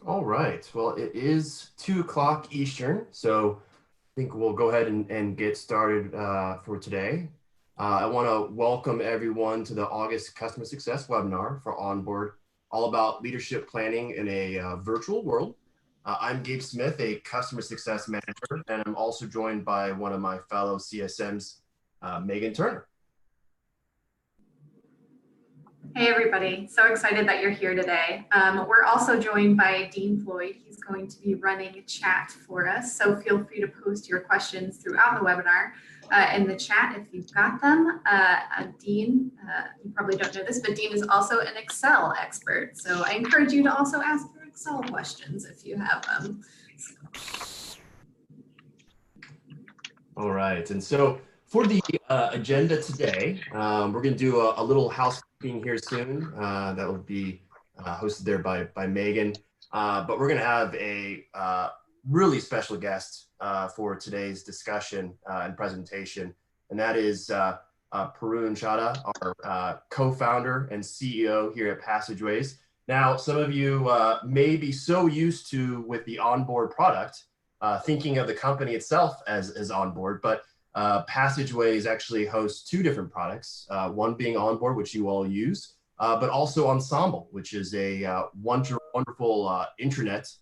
All right. Well, it is 2 o'clock Eastern, so I think we'll go ahead and get started for today. I want to welcome everyone to the August Customer Success webinar for OnBoard, all about leadership planning in a virtual world. I'm Gabe Smith, a Customer Success Manager, and I'm also joined by one of my fellow CSMs, Meghan Turner. Hey everybody, so excited that you're here today. We're also joined by Dean Floyd. He's going to be running chat for us, so feel free to post your questions throughout the webinar in the chat if you've got them. Dean, you probably don't know this, but Dean is also an Excel expert, so I encourage you to also ask your Excel questions if you have them. All right, and so for the agenda today, we're going to do a little housekeeping here soon. That will be hosted there by Meghan. But we're going to have a really special guest for today's discussion and presentation, and that is Paroon Chadha, our co-founder and CEO here at Passageways. Now, some of you may be so used to with the OnBoard product, thinking of the company itself as OnBoard, but Passageways actually hosts two different products, one being OnBoard, which you all use, but also Ensemble, which is a wonderful intranet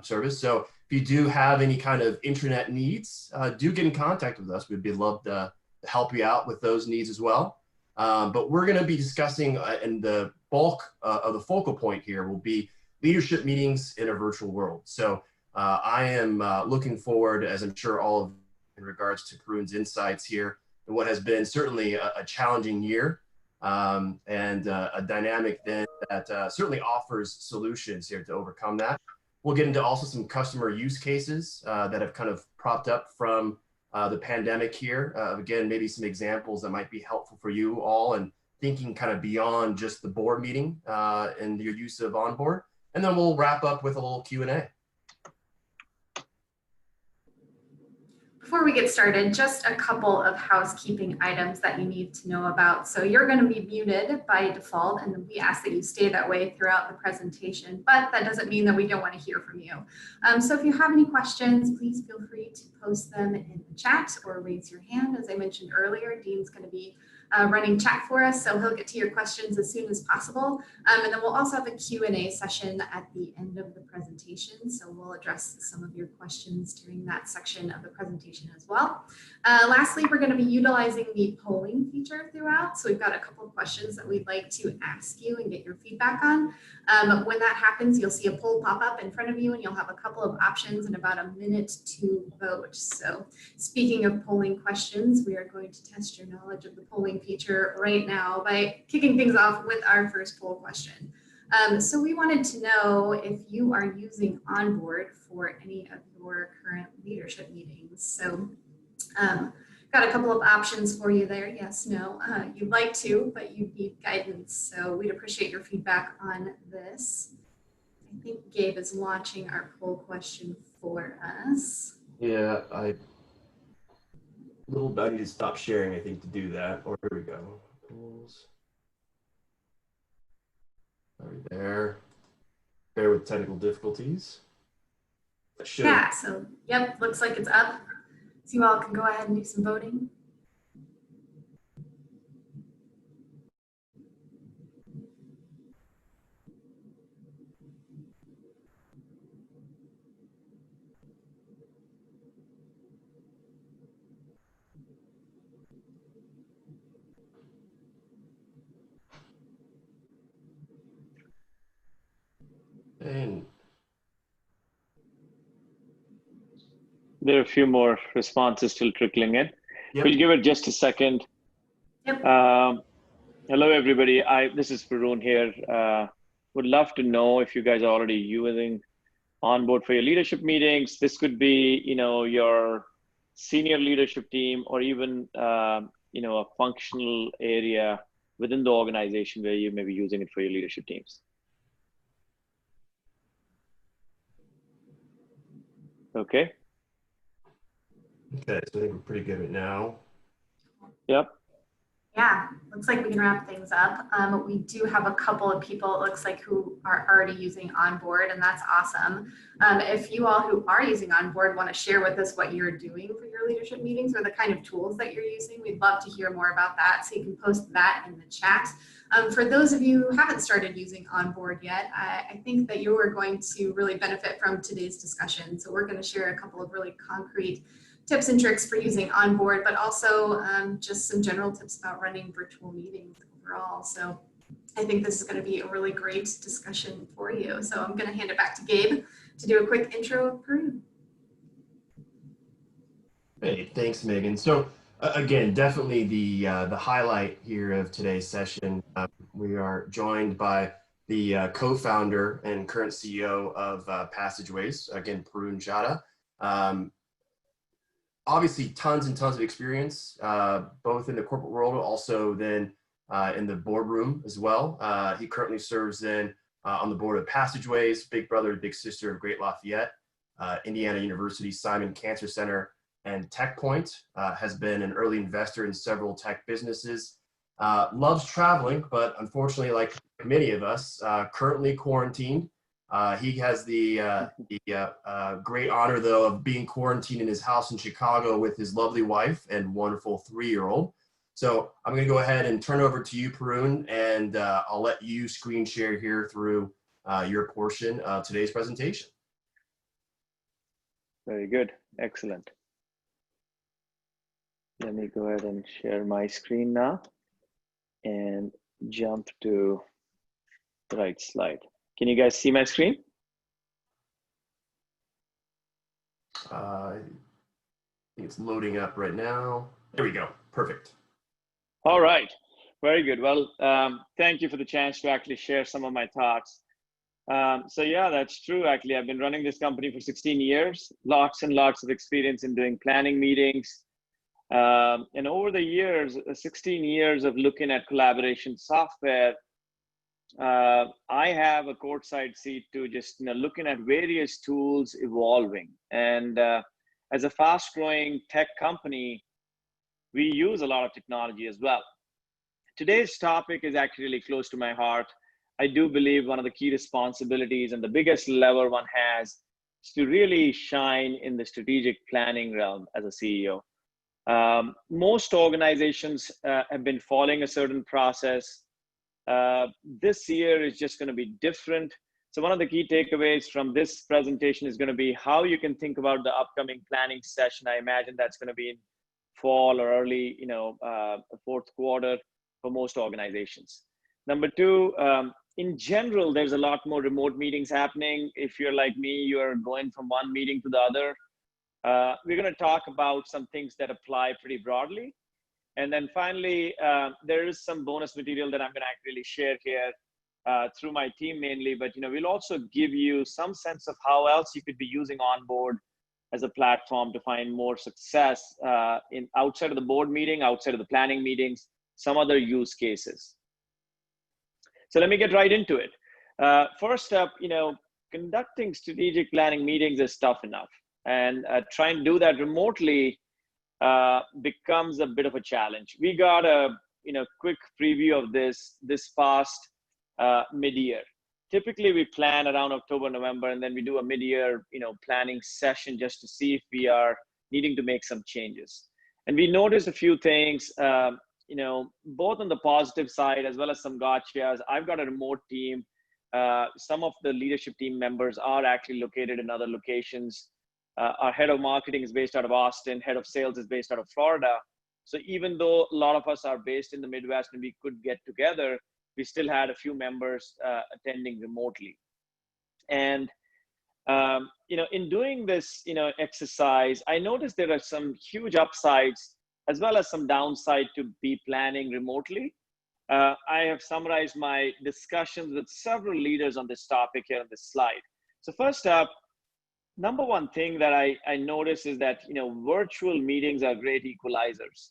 service. So if you do have any kind of intranet needs, do get in contact with us. We'd be love to help you out with those needs as well. But we're going to be discussing, and the bulk of the focal point here will be leadership meetings in a virtual world. So I am looking forward, as I'm sure all of you, in regards to Paroon's insights here, and what has been certainly a challenging year and a dynamic then that certainly offers solutions here to overcome that. We'll get into also some customer use cases that have kind of propped up from the pandemic here. Again, maybe some examples that might be helpful for you all and thinking kind of beyond just the board meeting and your use of OnBoard. And then we'll wrap up with a little Q&A. Before we get started, just a couple of housekeeping items that you need to know about. So you're going to be muted by default, and we ask that you stay that way throughout the presentation, but that doesn't mean that we don't want to hear from you. So if you have any questions, please feel free to post them in the chat or raise your hand. As I mentioned earlier, Dean's going to be running chat for us, so he'll get to your questions as soon as possible. And then we'll also have a Q&A session at the end of the presentation, so we'll address some of your questions during that section of the presentation as well. Lastly, we're going to be utilizing the polling feature throughout, so we've got a couple of questions that we'd like to ask you and get your feedback on. When that happens, you'll see a poll pop up in front of you, and you'll have a couple of options and about a minute to vote. So speaking of polling questions, we are going to test your knowledge of the polling feature right now by kicking things off with our first poll question. So we wanted to know if you are using OnBoard for any of your current leadership meetings. So got a couple of options for you there. Yes, no, you'd like to, but you need guidance. So we'd appreciate your feedback on this. I think Gabe is launching our poll question for us. Yeah, I need to stop sharing, I think, to do that. Or here we go. Polls. Right there. Bear with technical difficulties. Yeah, so yep, looks like it's up. So you all can go ahead and do some voting. And there are a few more responses still trickling in. yep. We'll give it just a second. Yep. Hello, everybody. This is Paroon here. Would love to know if you guys are already using OnBoard for your leadership meetings. This could be, your senior leadership team, or even, a functional area within the organization where you may be using it for your leadership teams. Okay. Okay, so I think we're pretty good right now. Yep. Yeah, looks like we can wrap things up. We do have a couple of people, it looks like, who are already using OnBoard, and that's awesome. If you all who are using OnBoard want to share with us what you're doing for your leadership meetings or the kind of tools that you're using, we'd love to hear more about that. So you can post that in the chat. For those of you who haven't started using OnBoard yet, I think that you are going to really benefit from today's discussion. So we're going to share a couple of really concrete tips and tricks for using OnBoard, but also just some general tips about running virtual meetings overall. So I think this is going to be a really great discussion for you. So I'm going to hand it back to Gabe to do a quick intro of Paroon. Hey, thanks, Megan. So again, definitely the highlight here of today's session. We are joined by the co-founder and current CEO of Passageways, again, Paroon Chadha. Obviously, tons and tons of experience, both in the corporate world, also then in the boardroom as well. He currently serves then on the board of Passageways, big brother, big sister of Great Lafayette, Indiana University, Simon Cancer Center, and TechPoint. Has been an early investor in several tech businesses. Loves traveling, but unfortunately, like many of us, currently quarantined. He has the great honor, though, of being quarantined in his house in Chicago with his lovely wife and wonderful 3-year-old. So I'm going to go ahead and turn over to you, Paroon, and I'll let you screen share here through your portion of today's presentation. Very good. Excellent. Let me go ahead and share my screen now and jump to the right slide. Can you guys see my screen? I think it's loading up right now. There we go. Perfect. All right. Very good. Well, thank you for the chance to actually share some of my thoughts. So yeah, that's true. Actually, I've been running this company for 16 years, lots and lots of experience in doing planning meetings. And over the years, 16 years of looking at collaboration software, I have a courtside seat to just looking at various tools evolving. And as a fast-growing tech company, we use a lot of technology as well. Today's topic is actually really close to my heart. I do believe one of the key responsibilities and the biggest lever one has is to really shine in the strategic planning realm as a CEO. Most organizations have been following a certain process. This year is just going to be different. So one of the key takeaways from this presentation is going to be how you can think about the upcoming planning session. I imagine that's going to be in fall or early, fourth quarter for most organizations. Number two, in general, there's a lot more remote meetings happening. If you're like me, you're going from one meeting to the other. We're going to talk about some things that apply pretty broadly. And then finally, there is some bonus material that I'm going to actually share here through my team mainly, but we'll also give you some sense of how else you could be using OnBoard as a platform to find more success in outside of the board meeting, outside of the planning meetings, some other use cases. So let me get right into it. First up, conducting strategic planning meetings is tough enough, and trying to do that remotely becomes a bit of a challenge. We got a quick preview of this past mid-year. Typically, we plan around October, November, and then we do a mid-year planning session just to see if we are needing to make some changes. And we noticed a few things, both on the positive side as well as some gotchas. I've got a remote team. Some of the leadership team members are actually located in other locations. Our head of marketing is based out of Austin. Head of sales is based out of Florida. So even though a lot of us are based in the Midwest and we could get together, we still had a few members attending remotely. And, in doing this, exercise, I noticed there are some huge upsides as well as some downside to be planning remotely. I have summarized my discussions with several leaders on this topic here on this slide. So first up, number one thing that I notice is that, virtual meetings are great equalizers.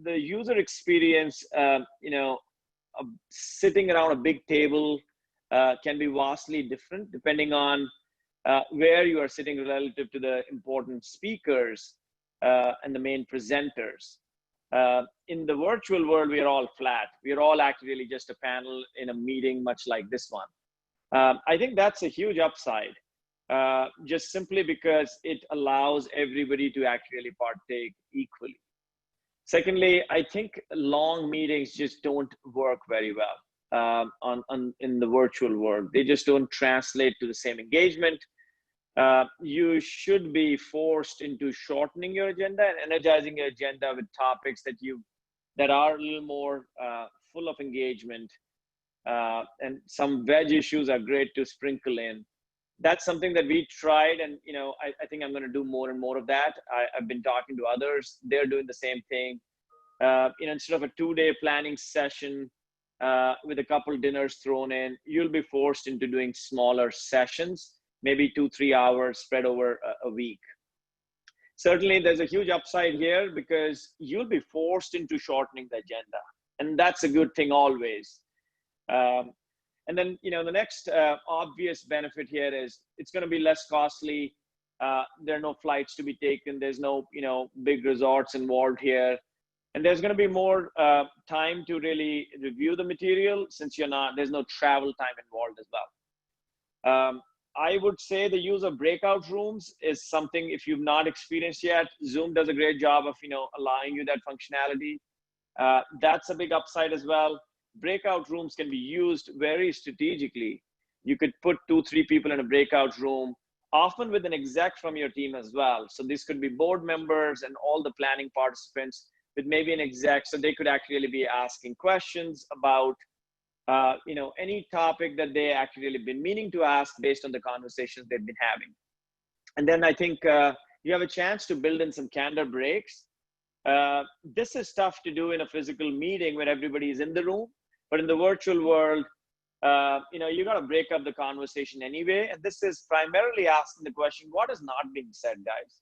The user experience, sitting around a big table can be vastly different depending on where you are sitting relative to the important speakers and the main presenters. In the virtual world, we are all flat. We are all actually just a panel in a meeting, much like this one. I think that's a huge upside, just simply because it allows everybody to actually partake equally. Secondly, I think long meetings just don't work very well in the virtual world. They just don't translate to the same engagement. You should be forced into shortening your agenda and energizing your agenda with topics that are a little more full of engagement. And some veg issues are great to sprinkle in. That's something that we tried, and I think I'm going to do more and more of that. I've been talking to others; they're doing the same thing. Instead of a 2-day planning session with a couple dinners thrown in, you'll be forced into doing smaller sessions, maybe 2-3 hours spread over a week. Certainly, there's a huge upside here because you'll be forced into shortening the agenda, and that's a good thing always. And then, the next obvious benefit here is it's going to be less costly. There are no flights to be taken. There's no, big resorts involved here. And there's going to be more time to really review the material since there's no travel time involved as well. I would say the use of breakout rooms is something, if you've not experienced yet, Zoom does a great job of, allowing you that functionality. That's a big upside as well. Breakout rooms can be used very strategically. You could put 2-3 people in a breakout room, often with an exec from your team as well. So this could be board members and all the planning participants with maybe an exec, so they could actually be asking questions about any topic that they actually been meaning to ask based on the conversations they've been having. And then I think you have a chance to build in some candor breaks. This is tough to do in a physical meeting where everybody is in the room, but in the virtual world, you got to break up the conversation anyway. And this is primarily asking the question, what is not being said, guys?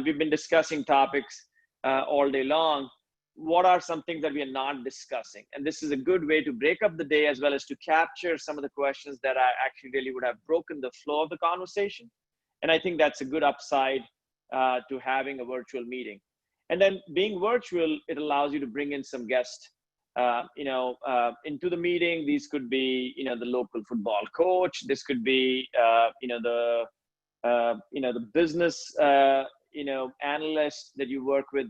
We've been discussing topics all day long. What are some things that we are not discussing? And this is a good way to break up the day as well as to capture some of the questions that I actually really would have broken the flow of the conversation. And I think that's a good upside to having a virtual meeting. And then being virtual, it allows you to bring in some guests, into the meeting. These could be, the local football coach. This could be, the business, analyst that you work with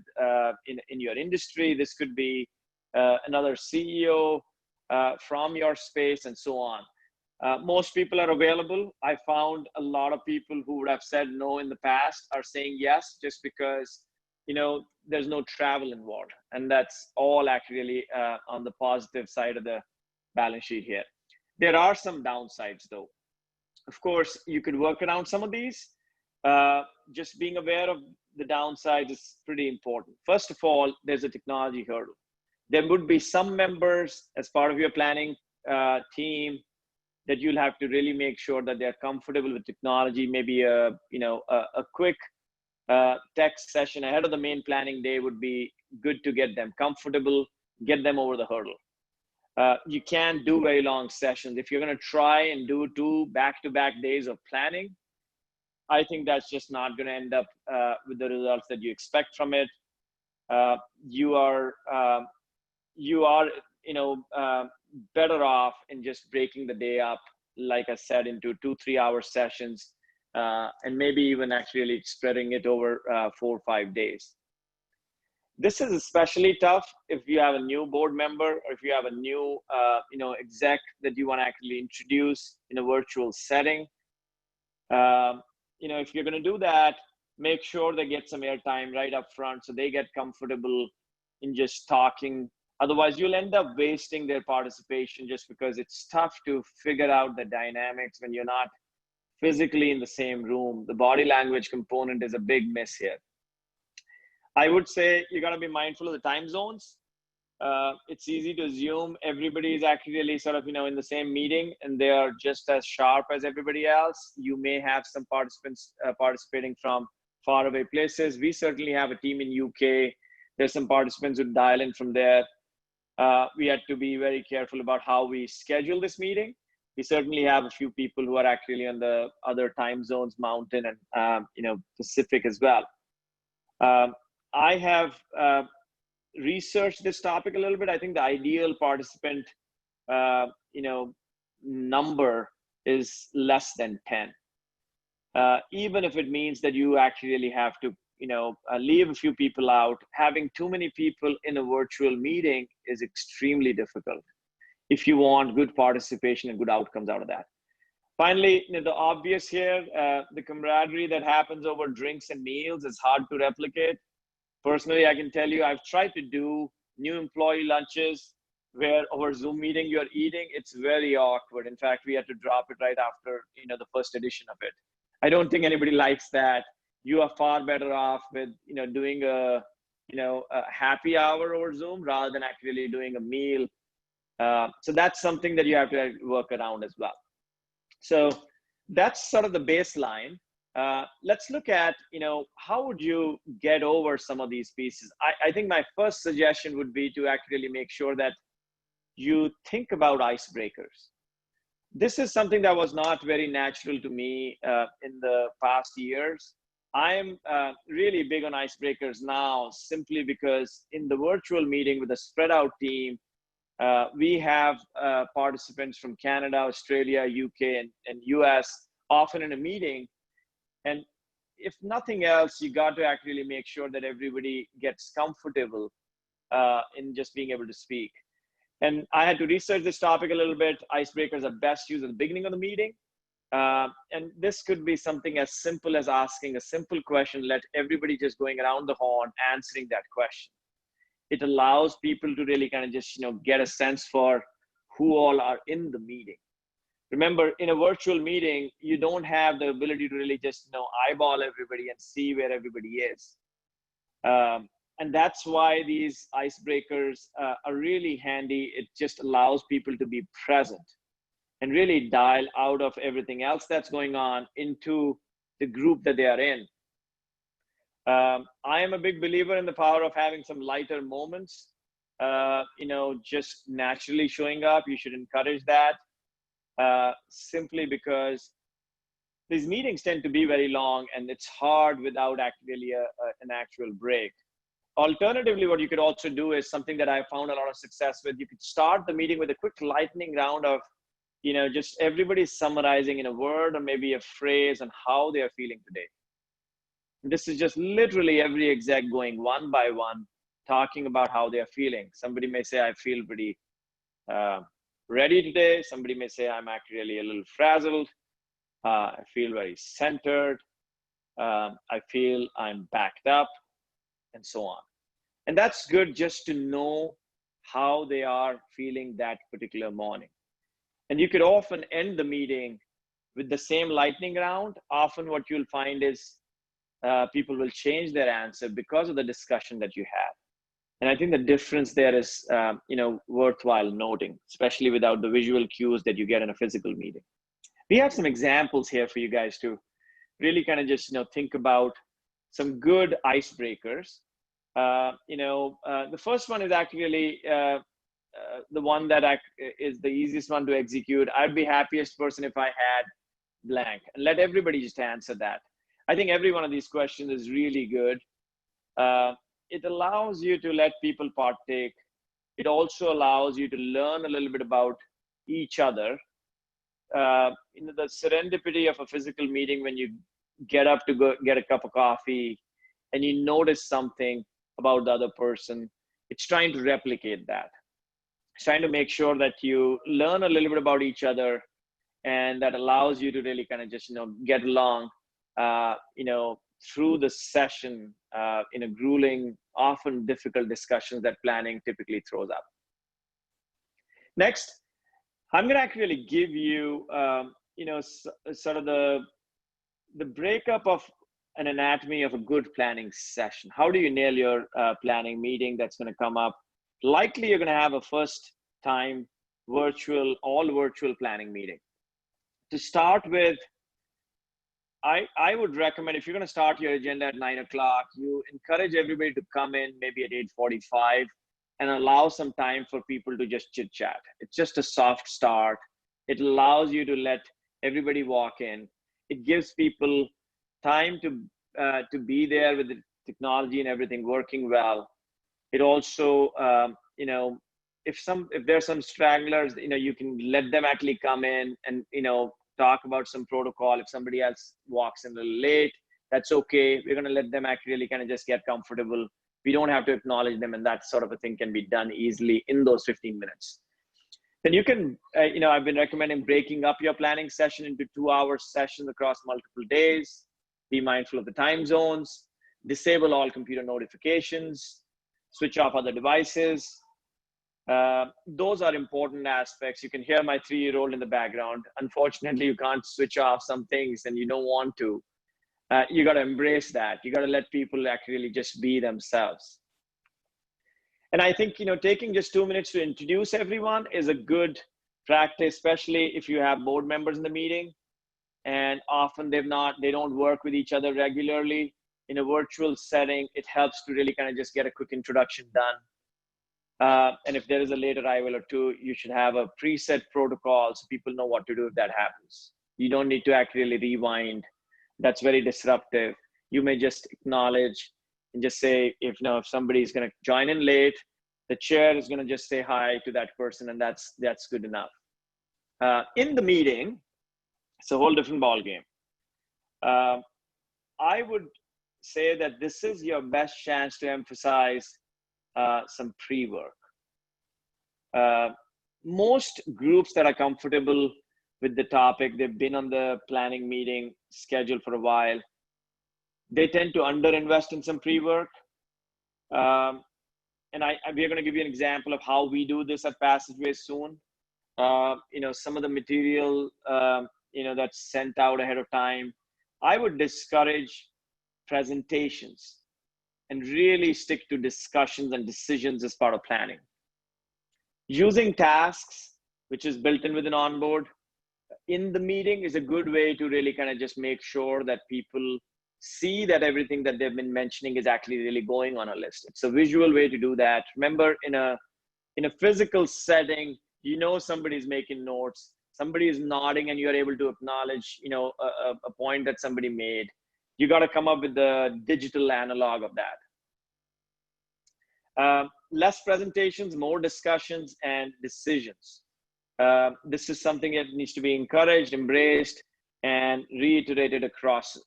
in your industry. This could be another CEO from your space and so on. Most people are available. I found a lot of people who would have said no in the past are saying yes, just because there's no travel involved, and that's all actually on the positive side of the balance sheet here. There are some downsides though. Of course, you could work around some of these. Just being aware of the downsides is pretty important. First of all, there's a technology hurdle. There would be some members as part of your planning team that you'll have to really make sure that they're comfortable with technology. Maybe a quick tech session ahead of the main planning day would be good to get them comfortable, get them over the hurdle. You can't do very long sessions. If you're going to try and do 2 back-to-back days of planning, I think that's just not going to end up with the results that you expect from it. You are better off in just breaking the day up, like I said, into 2-3 hour sessions, and maybe even actually spreading it over 4 or 5 days. This is especially tough if you have a new board member or if you have a new exec that you want to actually introduce in a virtual setting. If you're going to do that, make sure they get some airtime right up front so they get comfortable in just talking. Otherwise, you'll end up wasting their participation just because it's tough to figure out the dynamics when you're not physically in the same room. The body language component is a big miss here. I would say you got to be mindful of the time zones. It's easy to assume everybody is actually sort of, in the same meeting and they are just as sharp as everybody else. You may have some participants participating from faraway places. We certainly have a team in UK. There's some participants who dial in from there. We had to be very careful about how we schedule this meeting. We certainly have a few people who are actually on the other time zones, Mountain and Pacific as well. I have researched this topic a little bit. I think the ideal participant, number is less than 10. Even if it means that you actually have to, leave a few people out. Having too many people in a virtual meeting is extremely difficult if you want good participation and good outcomes out of that. Finally, the obvious here, the camaraderie that happens over drinks and meals is hard to replicate. Personally, I can tell you, I've tried to do new employee lunches where over Zoom meeting you're eating. It's very awkward. In fact, we had to drop it right after, the first edition of it. I don't think anybody likes that. You are far better off with, doing a happy hour over Zoom rather than actually doing a meal. So that's something that you have to work around as well. So that's sort of the baseline. Let's look at, how would you get over some of these pieces? I think my first suggestion would be to actually make sure that you think about icebreakers. This is something that was not very natural to me in the past years. I am really big on icebreakers now, simply because in the virtual meeting with a spread out team, we have participants from Canada, Australia, UK, and US often in a meeting. And if nothing else, you got to actually make sure that everybody gets comfortable in just being able to speak. And I had to research this topic a little bit. Icebreakers are best used at the beginning of the meeting. And this could be something as simple as asking a simple question, let everybody just going around the horn answering that question. It allows people to really kind of just, get a sense for who all are in the meeting. Remember, in a virtual meeting, you don't have the ability to really just, eyeball everybody and see where everybody is. And that's why these icebreakers are really handy. It just allows people to be present and really dial out of everything else that's going on into the group that they are in. I am a big believer in the power of having some lighter moments, just naturally showing up. You should encourage that simply because these meetings tend to be very long and it's hard without actually an actual break. Alternatively, what you could also do is something that I found a lot of success with. You could start the meeting with a quick lightning round of, just everybody summarizing in a word or maybe a phrase on how they are feeling today. This is just literally every exec going one by one, talking about how they are feeling. Somebody may say, I feel pretty ready today. Somebody may say, I'm actually a little frazzled. I feel very centered. I feel I'm backed up, and so on. And that's good just to know how they are feeling that particular morning. And you could often end the meeting with the same lightning round. Often what you'll find is people will change their answer because of the discussion that you had. And I think the difference there is, worthwhile noting, especially without the visual cues that you get in a physical meeting. We have some examples here for you guys to really kind of just, think about some good icebreakers. The first one is actually the one that is the easiest one to execute. I'd be happiest person if I had blank, and let everybody just answer that. I think every one of these questions is really good. It allows you to let people partake. It also allows you to learn a little bit about each other. The serendipity of a physical meeting, when you get up to go get a cup of coffee and you notice something about the other person, it's trying to replicate that. It's trying to make sure that you learn a little bit about each other, and that allows you to really kind of just, get along, through the session in a grueling, often difficult discussions that planning typically throws up. Next, I'm going to actually give you, sort of the breakup of an anatomy of a good planning session. How do you nail your planning meeting that's going to come up? Likely you're going to have a first time all virtual planning meeting. To start with, I would recommend, if you're going to start your agenda at 9 o'clock, you encourage everybody to come in maybe at 8:45 and allow some time for people to just chit chat. It's just a soft start. It allows you to let everybody walk in. It gives people time to be there with the technology and everything working well. It also, if there's some stragglers, you can let them actually come in and, talk about some protocol. If somebody else walks in a little late, that's okay. We're going to let them actually kind of just get comfortable. We don't have to acknowledge them, and that sort of a thing can be done easily in those 15 minutes. Then you can, I've been recommending breaking up your planning session into 2-hour sessions across multiple days. Be mindful of the time zones, disable all computer notifications, switch off other devices. Those are important aspects. You can hear my 3-year-old in the background. Unfortunately, you can't switch off some things and you don't want to. You got to embrace that. You got to let people actually just be themselves. And I think, taking just 2 minutes to introduce everyone is a good practice, especially if you have board members in the meeting and often they don't work with each other regularly. In a virtual setting, it helps to really kind of just get a quick introduction done. And if there is a late arrival or two, you should have a preset protocol so people know what to do if that happens. You don't need to actually rewind. That's very disruptive. You may just acknowledge and just say, if somebody is going to join in late, the chair is going to just say hi to that person, and that's good enough. In the meeting, it's a whole different ballgame. I would say that this is your best chance to emphasize some pre-work. Most groups that are comfortable with the topic, they've been on the planning meeting schedule for a while, they tend to underinvest in some pre-work. And we're going to give you an example of how we do this at Passageways soon. Some of the material, that's sent out ahead of time, I would discourage presentations and really stick to discussions and decisions as part of planning. Using tasks, which is built in with an OnBoard, in the meeting is a good way to really kind of just make sure that people see that everything that they've been mentioning is actually really going on a list. It's a visual way to do that. Remember, in a physical setting, somebody's making notes, somebody is nodding, and you're able to acknowledge, a point that somebody made. You got to come up with the digital analog of that. Less presentations, more discussions and decisions. This is something that needs to be encouraged, embraced, and reiterated across,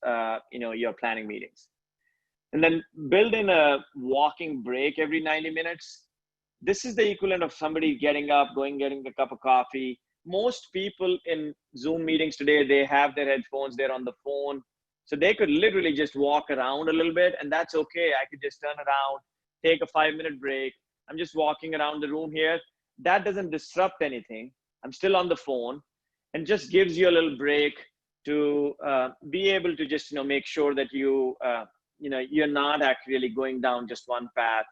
your planning meetings. And then build in a walking break every 90 minutes. This is the equivalent of somebody getting up, getting a cup of coffee. Most people in Zoom meetings today, they have their headphones, they're on the phone. So they could literally just walk around a little bit, and that's okay. I could just turn around, take a 5-minute break. I'm just walking around the room here. That doesn't disrupt anything. I'm still on the phone, and just gives you a little break to be able to just, make sure that you're not actually going down just one path.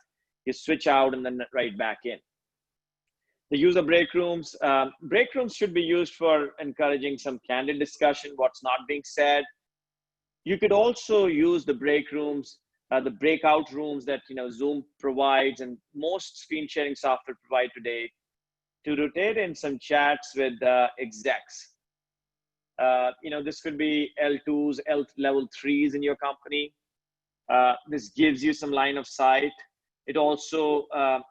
You switch out and then right back in. The use of break rooms. Break rooms should be used for encouraging some candid discussion, what's not being said. You could also use the break rooms, the breakout rooms that Zoom provides and most screen sharing software provide today, to rotate in some chats with execs. This could be L2s, level 3s in your company. This gives you some line of sight. It also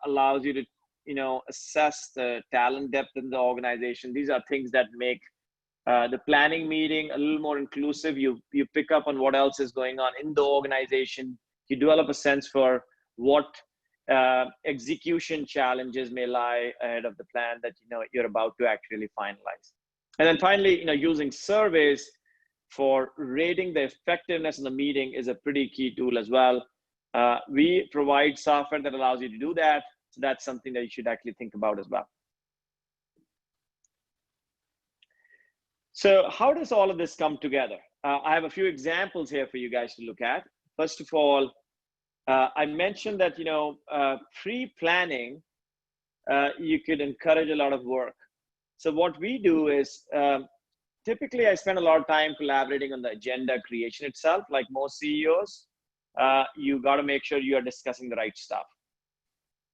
allows you to assess the talent depth in the organization. These are things that make the planning meeting a little more inclusive. You pick up on what else is going on in the organization. You develop a sense for what execution challenges may lie ahead of the plan that you're about to actually finalize. And then finally, using surveys for rating the effectiveness of the meeting is a pretty key tool as well. We provide software that allows you to do that. So that's something that you should actually think about as well. So how does all of this come together? I have a few examples here for you guys to look at. First of all, I mentioned that, pre-planning, you could encourage a lot of work. So what we do is, typically I spend a lot of time collaborating on the agenda creation itself. Like most CEOs, you got to make sure you are discussing the right stuff.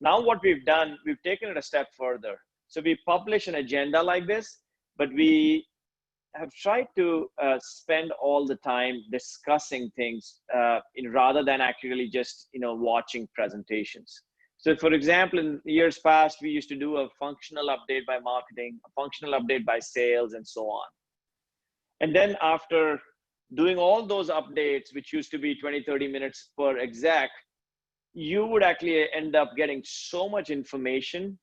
Now what we've done, we've taken it a step further. So we publish an agenda like this, but we have tried to spend all the time discussing things rather than actually just watching presentations. So for example, in years past, we used to do a functional update by marketing, a functional update by sales, and so on. And then after doing all those updates, which used to be 20, 30 minutes per exec, you would actually end up getting so much information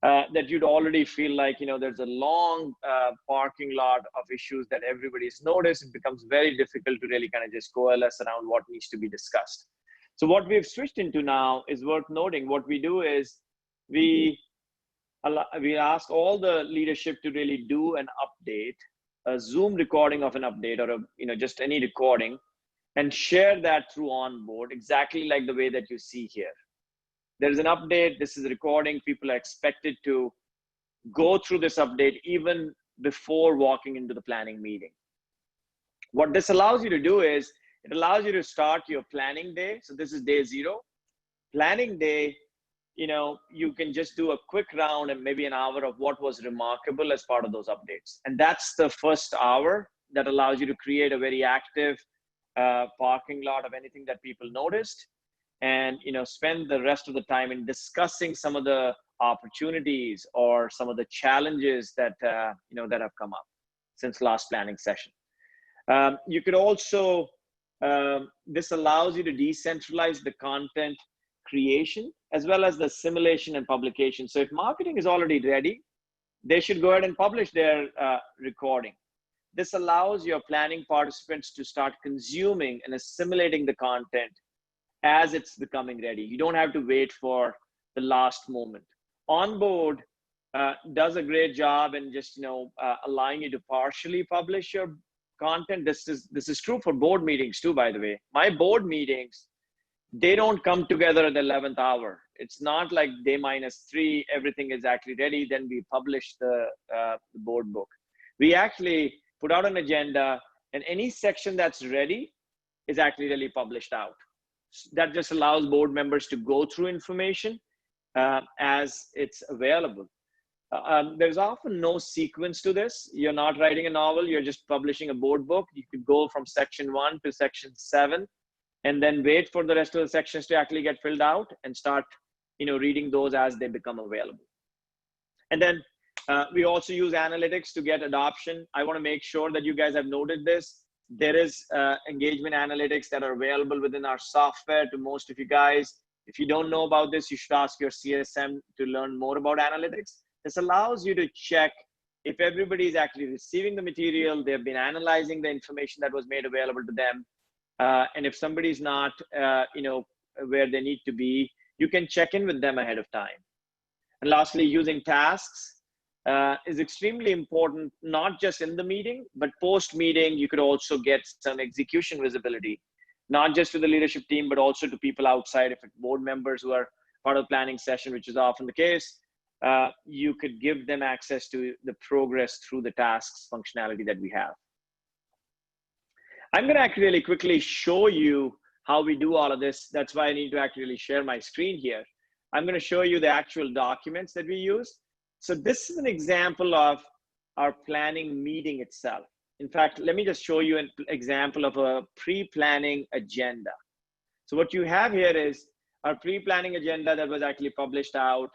that you'd already feel like, there's a long parking lot of issues that everybody's noticed. It becomes very difficult to really kind of just coalesce around what needs to be discussed. So what we've switched into now is worth noting. What we do is we ask all the leadership to really do an update, a Zoom recording of an update, or just any recording, and share that through OnBoard, exactly like the way that you see here. There's an update, this is a recording, people are expected to go through this update even before walking into the planning meeting. What this allows you to do is, it allows you to start your planning day. So this is day 0. Planning day, you can just do a quick round and maybe an hour of what was remarkable as part of those updates. And that's the first hour that allows you to create a very active parking lot of anything that people noticed, and spend the rest of the time in discussing some of the opportunities or some of the challenges that that have come up since last planning session. You could also this allows you to decentralize the content creation as well as the simulation and publication. So if marketing is already ready, they should go ahead and publish their recording. This allows your planning participants to start consuming and assimilating the content as it's becoming ready. You don't have to wait for the last moment. OnBoard does a great job in just allowing you to partially publish your content. This is true for board meetings too, by the way. My board meetings, they don't come together at the 11th hour. It's not like day -3, everything is actually ready, then we publish the board book. We actually put out an agenda, and any section that's ready is actually really published out. That just allows board members to go through information as it's available. There's often no sequence to this. You're not writing a novel, you're just publishing a board book. You could go from section 1 to section 7 and then wait for the rest of the sections to actually get filled out and start reading those as they become available. And then we also use analytics to get adoption. I want to make sure that you guys have noted this. There is engagement analytics that are available within our software to most of you guys. If you don't know about this, you should ask your CSM to learn more about analytics. This allows you to check if everybody is actually receiving the material, they've been analyzing the information that was made available to them. And if somebody's not, where they need to be, you can check in with them ahead of time. And lastly, using tasks is extremely important, not just in the meeting, but post-meeting, you could also get some execution visibility, not just to the leadership team, but also to people outside. If it's board members who are part of the planning session, which is often the case, you could give them access to the progress through the tasks functionality that we have. I'm going to actually really quickly show you how we do all of this. That's why I need to actually share my screen here. I'm going to show you the actual documents that we use. So this is an example of our planning meeting itself. In fact, let me just show you an example of a pre-planning agenda. So what you have here is our pre-planning agenda that was actually published out.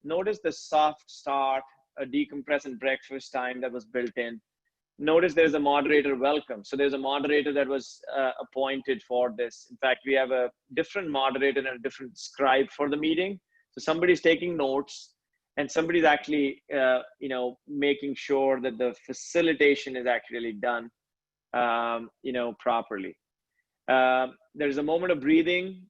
Notice the soft start, a decompress and breakfast time that was built in. Notice there's a moderator welcome. So there's a moderator that was appointed for this. In fact, we have a different moderator and a different scribe for the meeting. So somebody's taking notes and somebody's actually, making sure that the facilitation is actually done, properly. There's a moment of breathing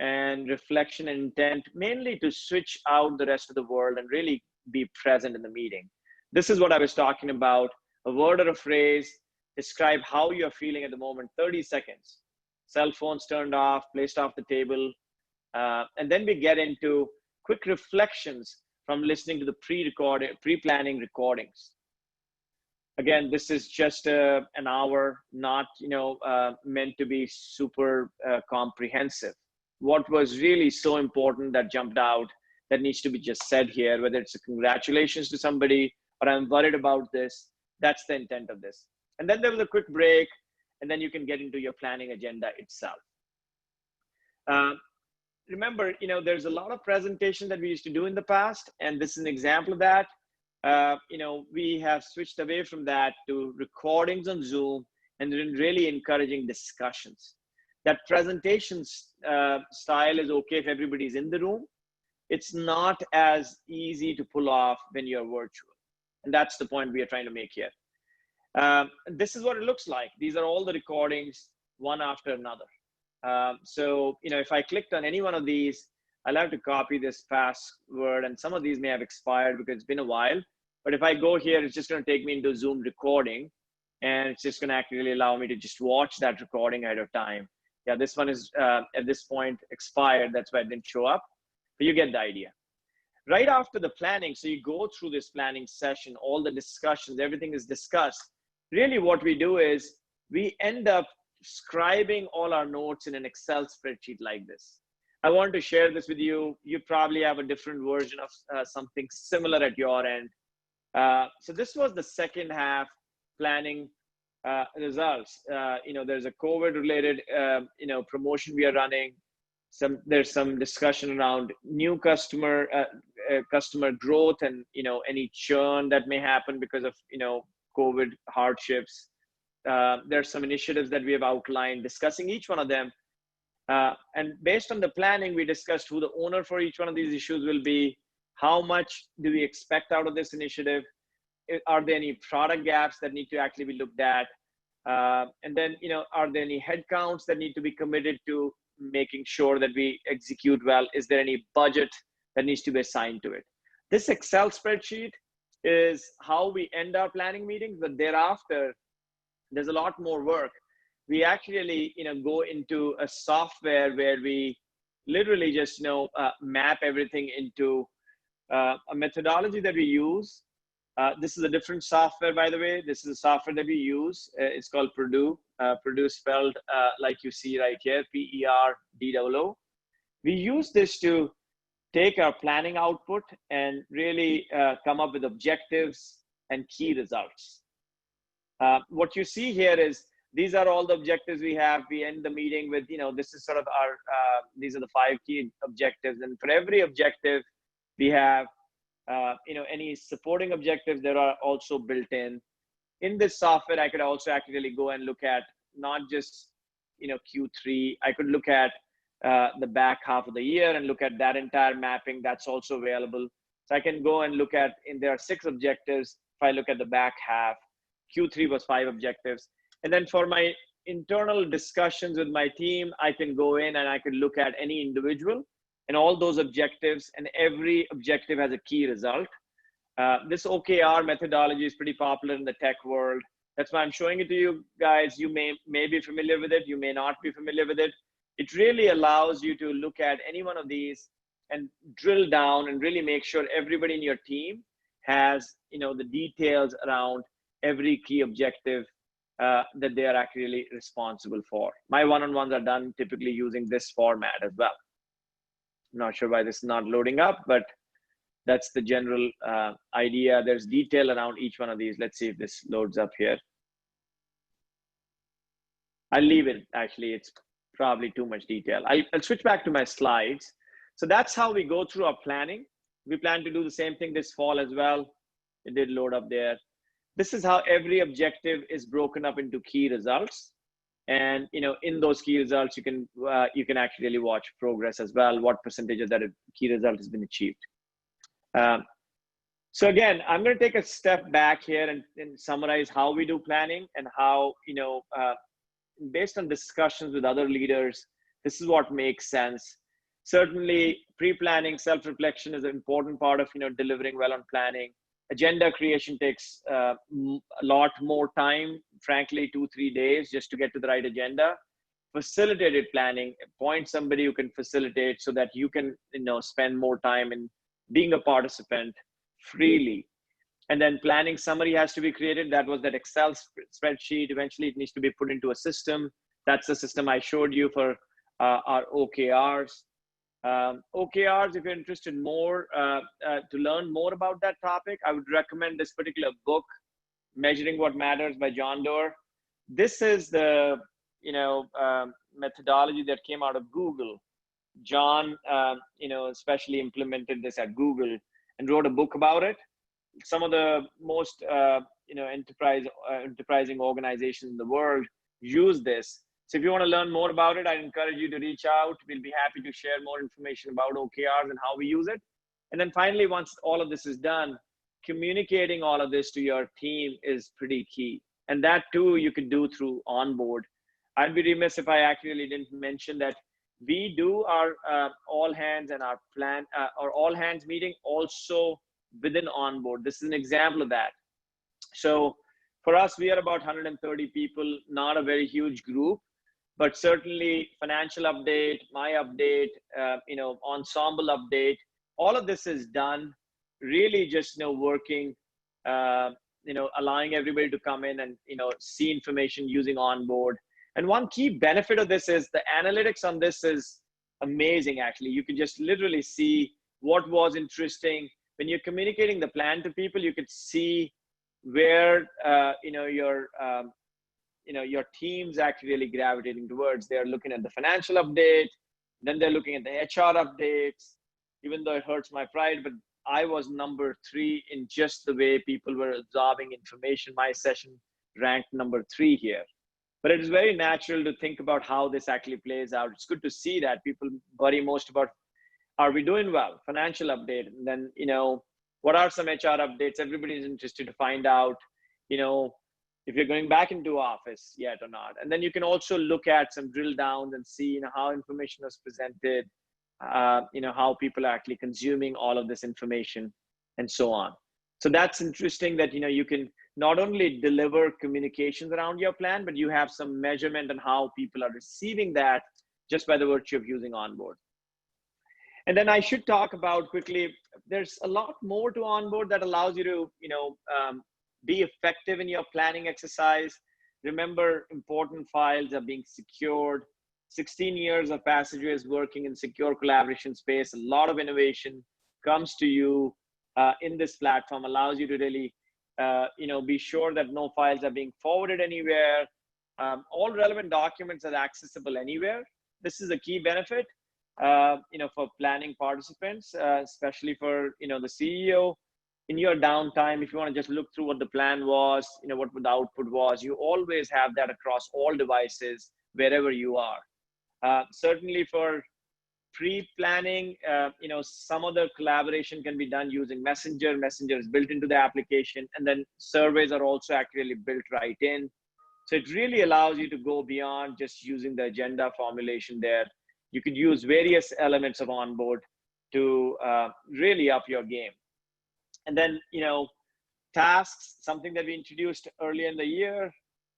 and reflection and intent, mainly to switch out the rest of the world and really be present in the meeting. This is what I was talking about. A word or a phrase, describe how you're feeling at the moment, 30 seconds. Cell phones turned off, placed off the table. And then we get into quick reflections from listening to the pre-planning recordings. Again, this is just an hour, not meant to be super comprehensive. What was really so important that jumped out that needs to be just said here, whether it's a congratulations to somebody or I'm worried about this, that's the intent of this. And then there was a quick break, and then you can get into your planning agenda itself. remember, there's a lot of presentations that we used to do in the past, and this is an example of that. We have switched away from that to recordings on Zoom and then really encouraging discussions. That presentation style is okay if everybody's in the room. It's not as easy to pull off when you're virtual. And that's the point we are trying to make here. This is what it looks like. These are all the recordings, one after another. So, if I clicked on any one of these, I'll have to copy this password, and some of these may have expired because it's been a while. But if I go here, it's just going to take me into Zoom recording, and it's just going to actually allow me to just watch that recording ahead of time. Yeah, this one is at this point expired. That's why it didn't show up. But you get the idea. Right after the planning, so you go through this planning session, all the discussions, everything is discussed. Really what we do is we end up scribing all our notes in an Excel spreadsheet like this. I want to share this with you. You probably have a different version of something similar at your end. So this was the second half planning results. There's a COVID-related, promotion we are running. There's some discussion around new customer growth and any churn that may happen because of COVID hardships. There's some initiatives that we have outlined, discussing each one of them. And based on the planning, we discussed who the owner for each one of these issues will be, how much do we expect out of this initiative, are there any product gaps that need to actually be looked at, and then are there any headcounts that need to be committed to making sure that we execute well? Is there any budget that needs to be assigned to it? This Excel spreadsheet is how we end our planning meetings, but thereafter, there's a lot more work. We actually, go into a software where we literally just, map everything into a methodology that we use. This is a different software, by the way. This is a software that we use. It's called Perdoo. Perdoo spelled like you see right here, P-E-R-D-O-O. We use this to take our planning output and really come up with objectives and key results. What you see here is these are all the objectives we have. We end the meeting with, this is sort of our, these are the 5 key objectives. And for every objective, we have, any supporting objectives that are also built in. In this software, I could also actually go and look at not just, Q3. I could look at the back half of the year and look at that entire mapping. That's also available. So I can go and look at, and there are 6 objectives. If I look at the back half, Q3 was 5 objectives. And then for my internal discussions with my team, I can go in and I can look at any individual and all those objectives, and every objective has a key result. This OKR methodology is pretty popular in the tech world. That's why I'm showing it to you guys. You may be familiar with it. You may not be familiar with it. It really allows you to look at any one of these and drill down and really make sure everybody in your team has, the details around every key objective that they are actually responsible for. My one-on-ones are done typically using this format as well. I'm not sure why this is not loading up, but that's the general idea. There's detail around each one of these. Let's see if this loads up here. I'll leave it, actually. It's probably too much detail. I'll switch back to my slides. So that's how we go through our planning. We plan to do the same thing this fall as well. It did load up there. This is how every objective is broken up into key results. And in those key results, you can actually watch progress as well, what percentage of that key result has been achieved. So again, I'm going to take a step back here and summarize how we do planning and how, based on discussions with other leaders, this is what makes sense. Certainly, pre-planning, self-reflection is an important part of delivering well on planning. Agenda creation takes a lot more time, frankly, 2-3 days just to get to the right agenda. Facilitated planning, appoint somebody who can facilitate so that you can spend more time in being a participant freely. And then planning summary has to be created. That was that Excel spreadsheet. Eventually, it needs to be put into a system. That's the system I showed you for our OKRs. OKRs, if you're interested more to learn more about that topic, I would recommend this particular book, Measuring What Matters by John Doerr. This is the methodology that came out of Google John, especially implemented this at Google and wrote a book about it. Some of the most, enterprising organizations in the world use this. So if you want to learn more about it, I encourage you to reach out. We'll be happy to share more information about OKRs and how we use it. And then finally, once all of this is done, communicating all of this to your team is pretty key. And that too, you could do through OnBoard. I'd be remiss if I actually didn't mention that we do our all hands and our plan, our all hands meeting also within OnBoard. This is an example of that. So for us, we are about 130 people, not a very huge group, but certainly financial update, my update, ensemble update, all of this is done really just, working, allowing everybody to come in and, see information using OnBoard. And one key benefit of this is the analytics on this is amazing, actually. You can just literally see what was interesting. When you're communicating the plan to people, you could see where, your team's actually really gravitating towards. They're looking at the financial update, then they're looking at the HR updates, even though it hurts my pride, but I was number 3 in just the way people were absorbing information. My session ranked number 3 here. But it is very natural to think about how this actually plays out. It's good to see that people worry most about, are we doing well? Financial update. And then, what are some HR updates? Everybody's interested to find out, if you're going back into office yet or not. And then you can also look at some drill downs and see, how information was presented, how people are actually consuming all of this information and so on. So that's interesting that, you can not only deliver communications around your plan, but you have some measurement on how people are receiving that just by the virtue of using OnBoard. And then I should talk about quickly, there's a lot more to OnBoard that allows you to, be effective in your planning exercise. Remember, important files are being secured. 16 years of passageways working in secure collaboration space. A lot of innovation comes to you in this platform, allows you to really, be sure that no files are being forwarded anywhere. All relevant documents are accessible anywhere. This is a key benefit, for planning participants, especially for, the CEO. In your downtime, if you want to just look through what the plan was, what the output was, you always have that across all devices, wherever you are. Certainly for pre-planning, some of the collaboration can be done using Messenger. Messenger is built into the application, and then surveys are also actually built right in. So it really allows you to go beyond just using the agenda formulation there. You could use various elements of OnBoard to really up your game. And then, tasks, something that we introduced earlier in the year.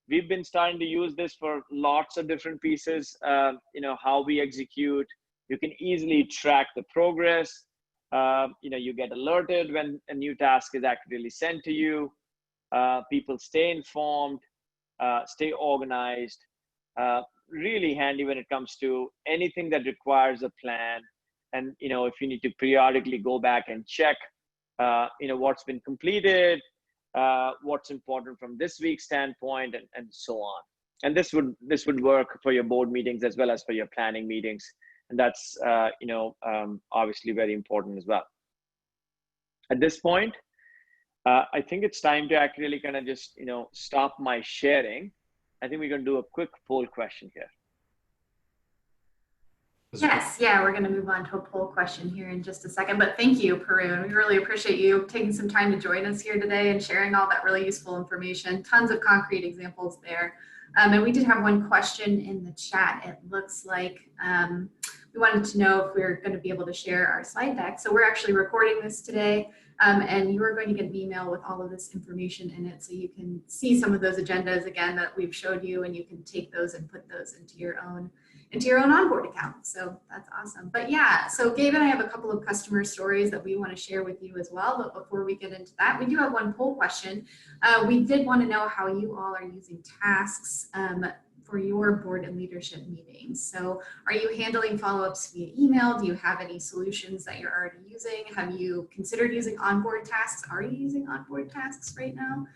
We've been starting to use this for lots of different pieces, how we execute. You can easily track the progress. You get alerted when a new task is actually sent to you. People stay informed, stay organized. Really handy when it comes to anything that requires a plan. And, if you need to periodically go back and check, what's been completed, what's important from this week's standpoint, and so on. And this would work for your board meetings as well as for your planning meetings. And that's, obviously very important as well. At this point, I think it's time to actually kind of just, stop my sharing. I think we're going to do a quick poll question here. Yes, yeah, we're going to move on to a poll question here in just a second. But thank you, Paroon. We really appreciate you taking some time to join us here today and sharing all that really useful information. Tons of concrete examples there. And we did have one question in the chat. It looks like we wanted to know if we're going to be able to share our slide deck. So we're actually recording this today, and you are going to get an email with all of this information in it, so you can see some of those agendas again that we've showed you, and you can take those and put those into your own OnBoard account. So that's awesome. But yeah, so Gabe and I have a couple of customer stories that we want to share with you as well. But before we get into that, we do have one poll question. We did want to know how you all are using tasks for your board and leadership meetings. So are you handling follow-ups via email? Do you have any solutions that you're already using? Have you considered using OnBoard tasks? Are you using OnBoard tasks right now?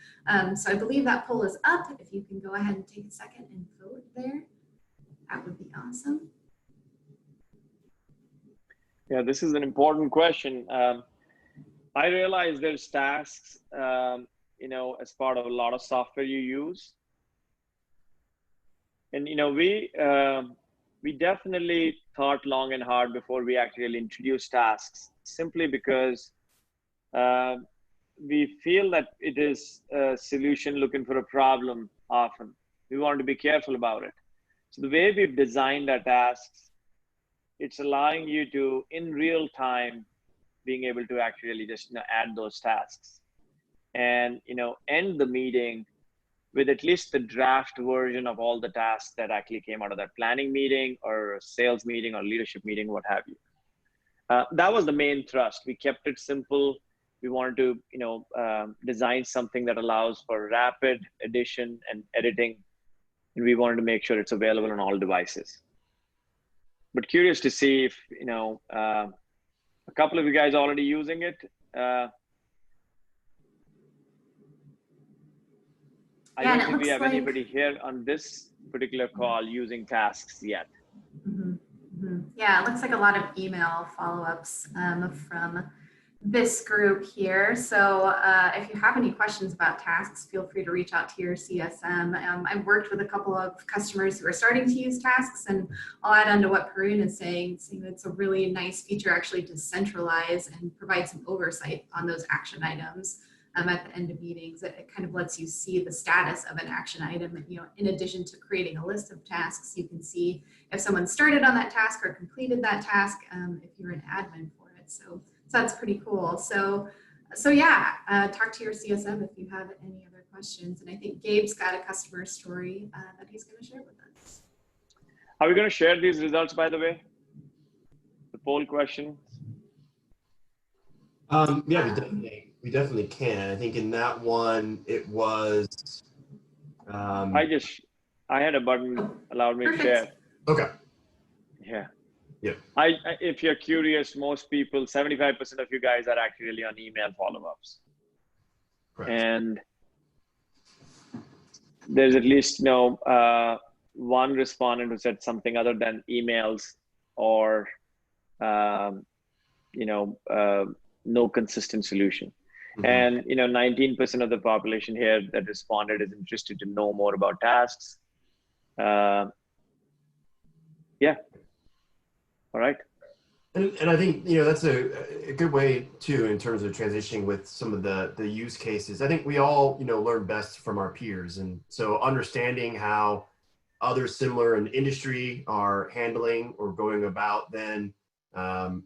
So I believe that poll is up. If you can go ahead and take a second and vote there, that would be awesome. Yeah, this is an important question. I realize there's tasks, you know, as part of a lot of software you use. And, you know, we definitely thought long and hard before we actually introduced tasks, simply because we feel that it is a solution looking for a problem often. We want to be careful about it. So the way we've designed our tasks, it's allowing you to, in real time, being able to actually just, you know, add those tasks and, you know, end the meeting with at least the draft version of all the tasks that actually came out of that planning meeting or sales meeting or leadership meeting, what have you. That was the main thrust. We kept it simple. We wanted to, you know, design something that allows for rapid addition and editing. And we wanted to make sure it's available on all devices. But curious to see if, you know, a couple of you guys already using it. I don't think we have anybody here on this particular call using tasks yet. Yeah, it looks like a lot of email follow-ups from this group here. So if you have any questions about tasks, feel free to reach out to your CSM. I've worked with a couple of customers who are starting to use tasks, and I'll add on to what Paroon is saying it's a really nice feature actually to centralize and provide some oversight on those action items. At the end of meetings, it kind of lets you see the status of an action item. And, you know, in addition to creating a list of tasks, you can see if someone started on that task or completed that task, if you're an admin for it. So that's pretty cool. So yeah, talk to your CSM if you have any other questions. And I think Gabe's got a customer story that he's going to share with us. Are we going to share these results, by the way? The poll question? Yeah, we definitely can. I think in that one, it was. I had a button allowed me to share. Okay. Yeah. Yeah. If you're curious, most people, 75% of you guys are actually on email follow-ups. Correct. And there's at least, you know, one respondent who said something other than emails or, you know, no consistent solution. Mm-hmm. And, you know, 19% of the population here that responded is interested to know more about tasks. Yeah. All right. And I think, you know, that's a good way too, in terms of transitioning with some of the use cases. I think we all, you know, learn best from our peers. And so understanding how others similar in the industry are handling or going about then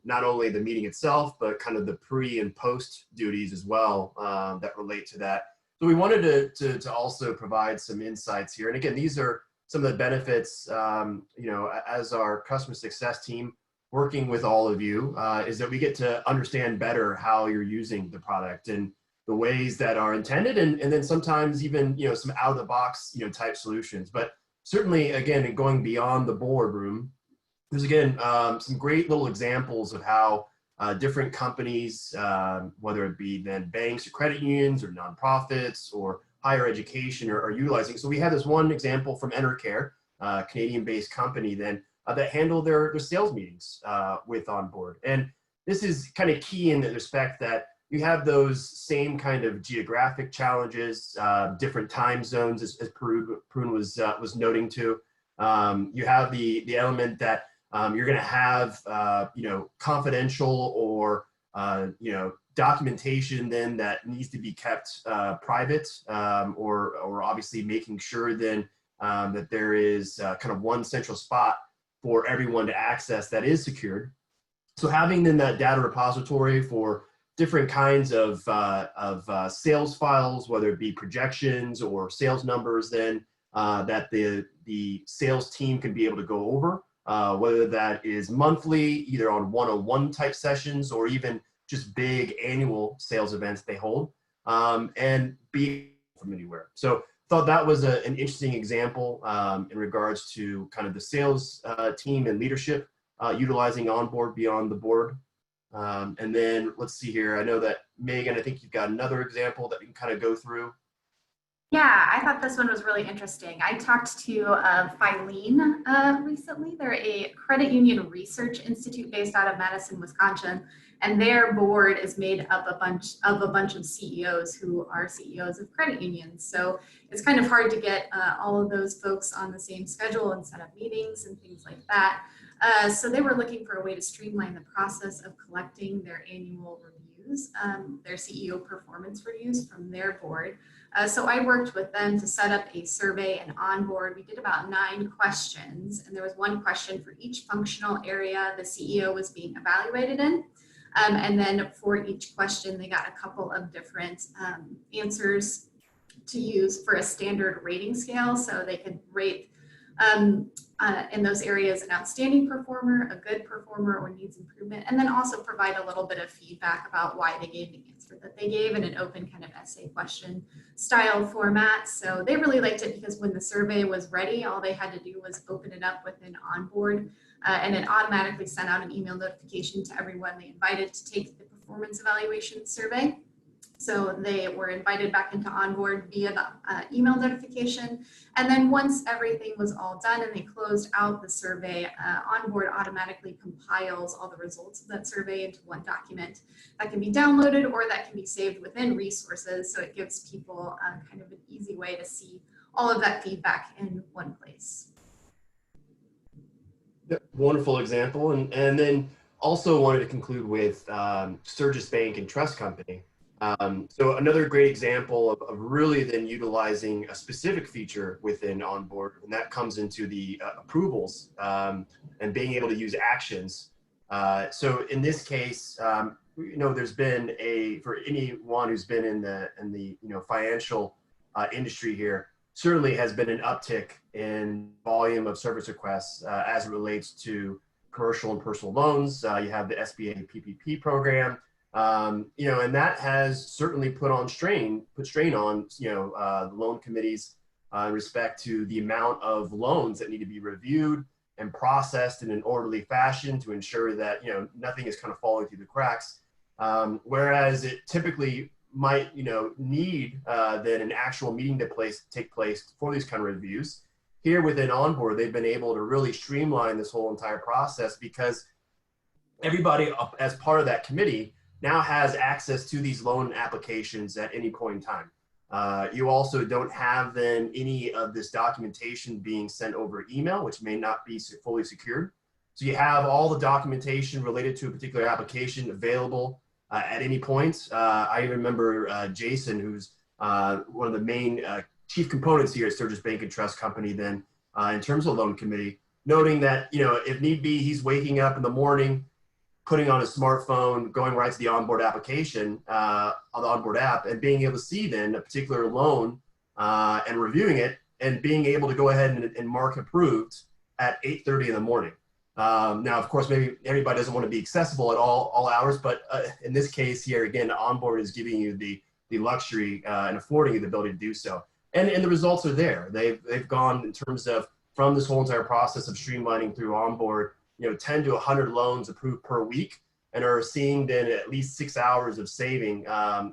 not only the meeting itself, but kind of the pre and post duties as well that relate to that. So we wanted to also provide some insights here. And again, these are some of the benefits, you know, as our customer success team working with all of you, is that we get to understand better how you're using the product and the ways that are intended, and then sometimes even, you know, some out of the box, you know, type solutions. But certainly, again, going beyond the boardroom, there's again some great little examples of how different companies, whether it be then banks or credit unions or nonprofits or higher education, are utilizing. So we have this one example from EnterCare, Canadian-based company then that handle their sales meetings with OnBoard. And this is kind of key in the respect that you have those same kind of geographic challenges, different time zones, as Paroon was noting too. You have the element that you're going to have, you know, confidential or, you know, documentation then that needs to be kept private, or obviously making sure then that there is kind of one central spot for everyone to access that is secured. So having then that data repository for different kinds of sales files, whether it be projections or sales numbers, then that the sales team can be able to go over, whether that is monthly, either on one-on-one type sessions or even just big annual sales events they hold, and be from anywhere. So thought that was an interesting example in regards to kind of the sales team and leadership utilizing OnBoard beyond the board. And then let's see here. I know that Meghan, I think you've got another example that we can kind of go through. Yeah, I thought this one was really interesting. I talked to Filene recently. They're a credit union research institute based out of Madison, Wisconsin, and their board is made up a bunch of CEOs who are CEOs of credit unions. So it's kind of hard to get all of those folks on the same schedule and set up meetings and things like that. So they were looking for a way to streamline the process of collecting their annual reviews, their CEO performance reviews from their board. So I worked with them to set up a survey and onboard. We did about 9 questions, and there was 1 question for each functional area the CEO was being evaluated in. And then for each question, they got a couple of different answers to use for a standard rating scale. So they could rate in those areas an outstanding performer, a good performer, or needs improvement, and then also provide a little bit of feedback about why they gave the answer that they gave in an open kind of essay question style format. So they really liked it because when the survey was ready, all they had to do was open it up within OnBoard, and it automatically sent out an email notification to everyone they invited to take the performance evaluation survey. So they were invited back into OnBoard via the email notification. And then once everything was all done and they closed out the survey, OnBoard automatically compiles all the results of that survey into one document that can be downloaded or that can be saved within resources. So it gives people kind of an easy way to see all of that feedback in one place. Yep, wonderful example. And then also wanted to conclude with Sturgis Bank and Trust Company. So another great example of really then utilizing a specific feature within OnBoard, and that comes into the approvals and being able to use actions. So in this case, there's been for anyone who's been in the financial industry here, certainly has been an uptick in volume of service requests as it relates to commercial and personal loans. You have the SBA PPP program. And that has certainly put strain on, the loan committees in respect to the amount of loans that need to be reviewed and processed in an orderly fashion to ensure that, nothing is kind of falling through the cracks. Whereas it typically might, need then an actual meeting to take place for these kind of reviews. Here within OnBoard, they've been able to really streamline this whole entire process because everybody as part of that committee now has access to these loan applications at any point in time. You also don't have then any of this documentation being sent over email, which may not be fully secured. So you have all the documentation related to a particular application available at any point. I remember Jason, who's one of the main chief components here at Sturgis Bank and Trust Company then in terms of loan committee, noting that, if need be, he's waking up in the morning, putting on his smartphone, going right to the OnBoard application, on the OnBoard app, and being able to see then a particular loan and reviewing it and being able to go ahead and mark approved at 8:30 in the morning. Now, of course, maybe everybody doesn't want to be accessible at all hours, but in this case here, again, OnBoard is giving you the luxury and affording you the ability to do so. And the results are there. They've gone in terms of from this whole entire process of streamlining through OnBoard, 10 to 100 loans approved per week, and are seeing then at least 6 hours of saving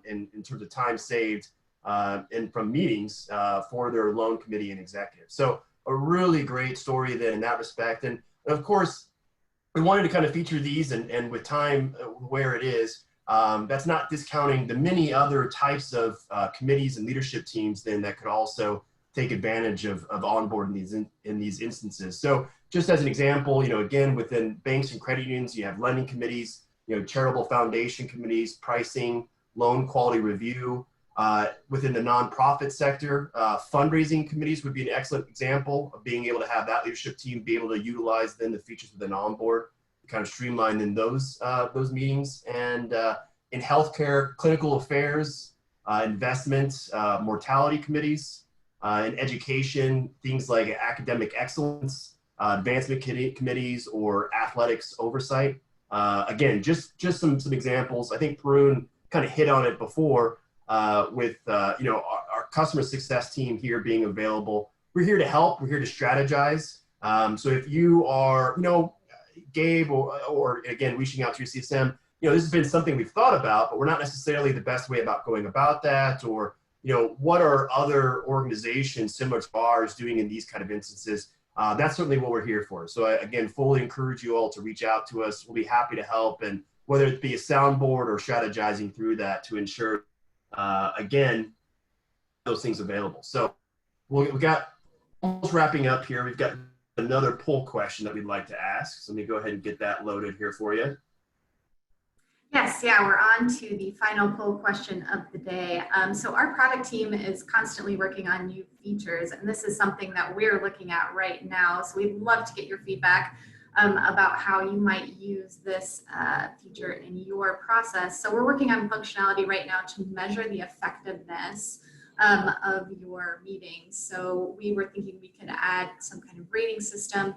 in terms of time saved and from meetings for their loan committee and executive. So a really great story then in that respect. And of course, we wanted to kind of feature these and with time where it is, that's not discounting the many other types of committees and leadership teams then that could also take advantage of OnBoard in these instances. So just as an example, again, within banks and credit unions, you have lending committees, charitable foundation committees, pricing, loan quality review. Within the nonprofit sector, fundraising committees would be an excellent example of being able to have that leadership team be able to utilize then the features within OnBoard to kind of streamline in those meetings. And in healthcare, clinical affairs, investments, mortality committees, in education, things like academic excellence, advancement committees, or athletics oversight. Again, just some examples. I think Paroon kind of hit on it before with our customer success team here being available. We're here to help. We're here to strategize. So if you are, Gabe, or again, reaching out to your CSM, this has been something we've thought about, but we're not necessarily the best way about going about that, or what are other organizations similar to ours doing in these kind of instances? That's certainly what we're here for. So I, again, fully encourage you all to reach out to us. We'll be happy to help, and whether it be a soundboard or strategizing through that to ensure, again, those things available. So we've got almost wrapping up here. We've got another poll question that we'd like to ask. So let me go ahead and get that loaded here for you. Yes, yeah, we're on to the final poll question of the day. So our product team is constantly working on new features, and this is something that we're looking at right now. So we'd love to get your feedback about how you might use this feature in your process. So we're working on functionality right now to measure the effectiveness of your meetings. So we were thinking we could add some kind of rating system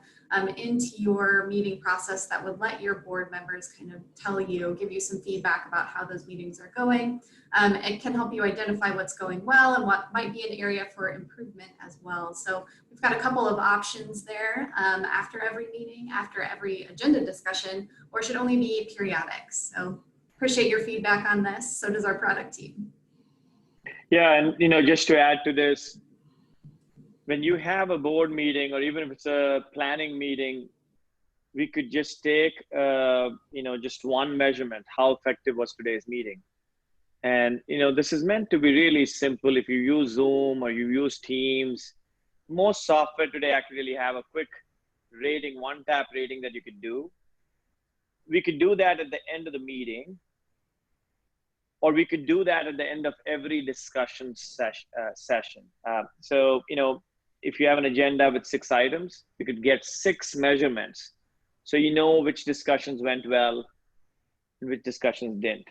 into your meeting process that would let your board members kind of tell you, give you some feedback about how those meetings are going. It can help you identify what's going well and what might be an area for improvement as well. So we've got a couple of options there, after every meeting, after every agenda discussion, or should only be periodic. So appreciate your feedback on this. So does our product team. Yeah, and just to add to this, when you have a board meeting, or even if it's a planning meeting, we could just take just one measurement: how effective was today's meeting? And this is meant to be really simple. If you use Zoom or you use Teams, most software today actually have a quick rating, one-tap rating that you could do. We could do that at the end of the meeting, or we could do that at the end of every discussion session. So, if you have an agenda with 6 items, you could get 6 measurements. So you know which discussions went well and which discussions didn't.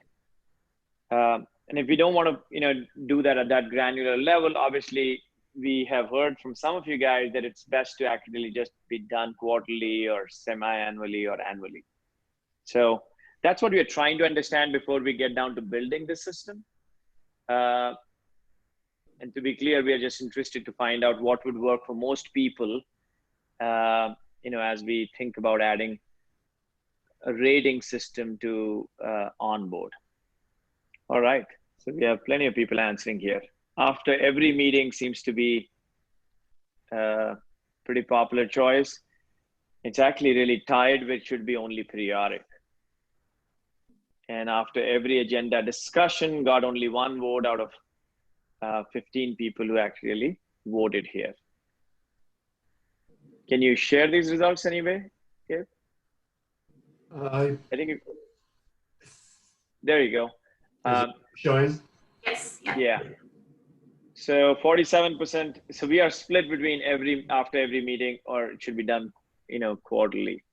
And if you don't want to, do that at that granular level, obviously we have heard from some of you guys that it's best to actually just be done quarterly or semi-annually or annually. So that's what we are trying to understand before we get down to building this system. And to be clear, we are just interested to find out what would work for most people, as we think about adding a rating system to OnBoard. All right, so we have plenty of people answering here. After every meeting seems to be a pretty popular choice. It's actually really tied with should be only periodic. And after every agenda discussion got only 1 vote out of 15 people who actually voted here. Can you share these results anyway, Gabe? I think there you go. Showing? Yes. Yeah. So 47%. So we are split between after every meeting, or it should be done, quarterly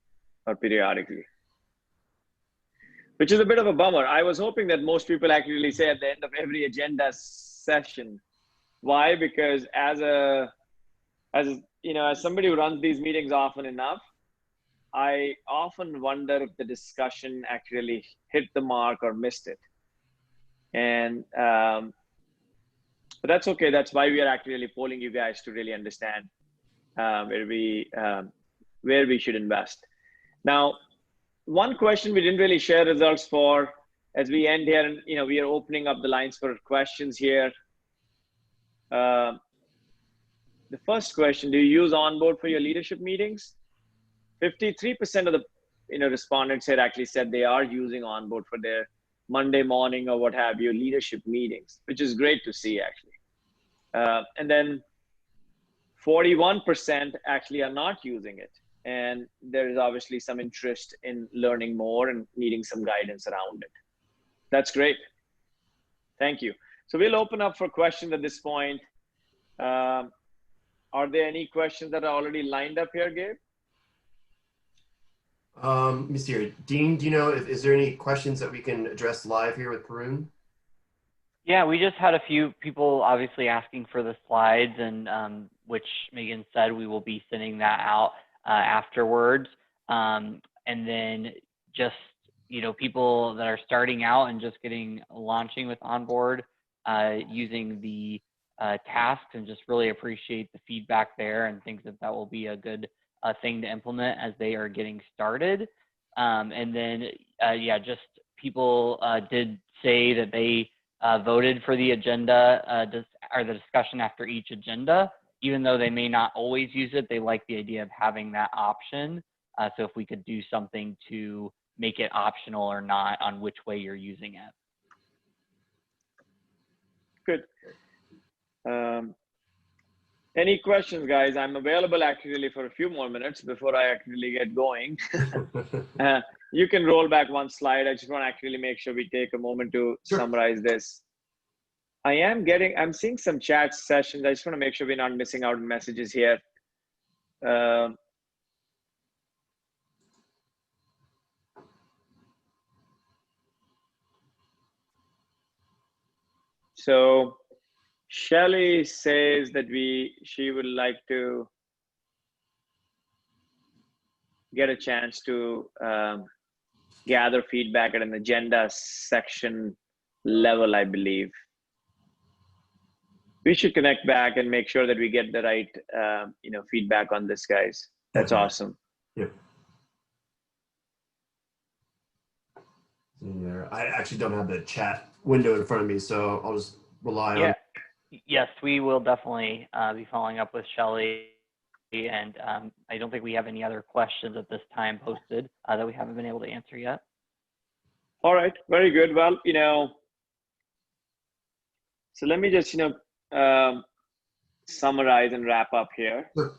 or periodically, which is a bit of a bummer. I was hoping that most people actually say at the end of every agenda session. Why? Because as somebody who runs these meetings often enough, I often wonder if the discussion actually hit the mark or missed it. And but that's okay. That's why we are actually polling you guys to really understand where we should invest. Now, one question we didn't really share results for as we end here, and we are opening up the lines for questions here. The first question: do you use OnBoard for your leadership meetings? 53% of the respondents here actually said they are using OnBoard for their Monday morning or what have you leadership meetings, which is great to see actually. And then 41% actually are not using it. And there is obviously some interest in learning more and needing some guidance around it. That's great. Thank you. So we'll open up for questions at this point. Are there any questions that are already lined up here, Gabe? Let me see here. Dean, do you know, is there any questions that we can address live here with Paroon? Yeah, we just had a few people obviously asking for the slides, and which Meghan said we will be sending that out afterwards. And then just, people that are starting out and just launching with OnBoard, using the tasks, and just really appreciate the feedback there and think that will be a good thing to implement as they are getting started. And then, just people did say that they voted for the agenda or the discussion after each agenda. Even though they may not always use it, they like the idea of having that option. So if we could do something to make it optional or not on which way you're using it. Good. Any questions, guys? I'm available actually for a few more minutes before I actually get going. You can roll back one slide. I just want to actually make sure we take a moment to summarize this. I'm seeing some chat sessions. I just want to make sure we're not missing out on messages here. So Shelly says that she would like to get a chance to gather feedback at an agenda section level, I believe. We should connect back and make sure that we get the right feedback on this, guys. That's awesome. Yep. Yeah, I actually don't have the chat window in front of me, so I'll just rely on. Yes, we will definitely be following up with Shelly, and I don't think we have any other questions at this time posted that we haven't been able to answer yet. All right, very good. Well, so let me just summarize and wrap up here. Sure.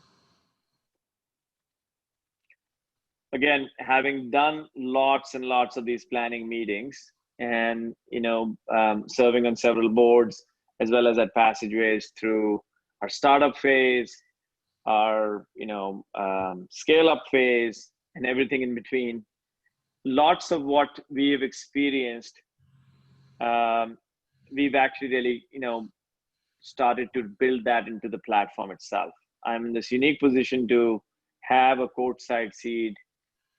Again, having done lots and lots of these planning meetings and serving on several boards as well as at passageways through our startup phase, our scale up phase, and everything in between, lots of what we've experienced, we've actually really started to build that into the platform itself. I'm in this unique position to have a courtside seat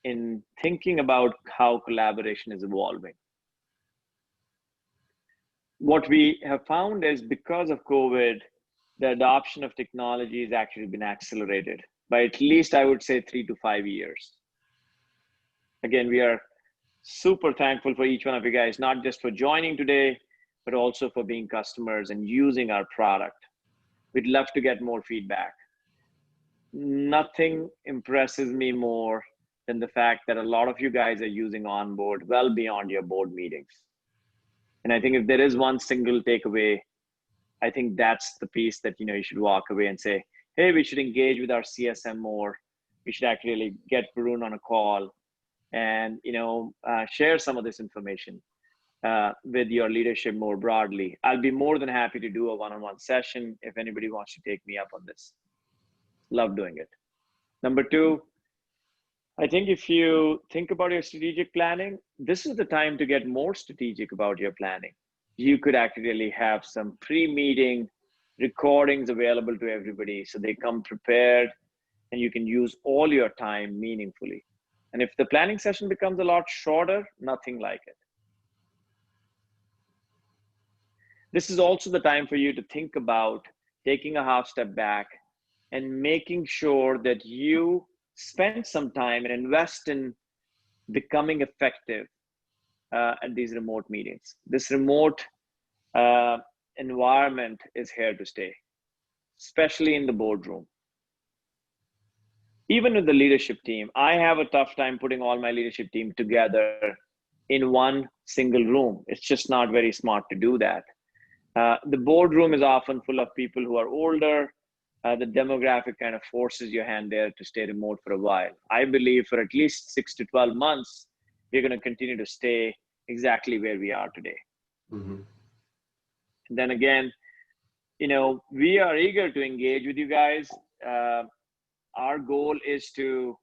in thinking about how collaboration is evolving. What we have found is because of COVID, the adoption of technology has actually been accelerated by at least, I would say, 3 to 5 years. Again, we are super thankful for each one of you guys, not just for joining today, but also for being customers and using our product. We'd love to get more feedback. Nothing impresses me more than the fact that a lot of you guys are using OnBoard well beyond your board meetings. And I think if there is one single takeaway, I think that's the piece that you should walk away and say, hey, we should engage with our CSM more. We should actually get Paroon on a call and share some of this information with your leadership more broadly. I'll be more than happy to do a one-on-one session if anybody wants to take me up on this. Love doing it. Number 2, I think if you think about your strategic planning, this is the time to get more strategic about your planning. You could actually have some pre-meeting recordings available to everybody so they come prepared and you can use all your time meaningfully. And if the planning session becomes a lot shorter, nothing like it. This is also the time for you to think about taking a half step back and making sure that you spend some time and invest in becoming effective at these remote meetings. This remote environment is here to stay, especially in the boardroom. Even with the leadership team, I have a tough time putting all my leadership team together in one single room. It's just not very smart to do that. The boardroom is often full of people who are older. The demographic kind of forces your hand there to stay remote for a while. I believe for at least 6 to 12 months, we're going to continue to stay exactly where we are today. Mm-hmm. And then again, we are eager to engage with you guys. Our goal is to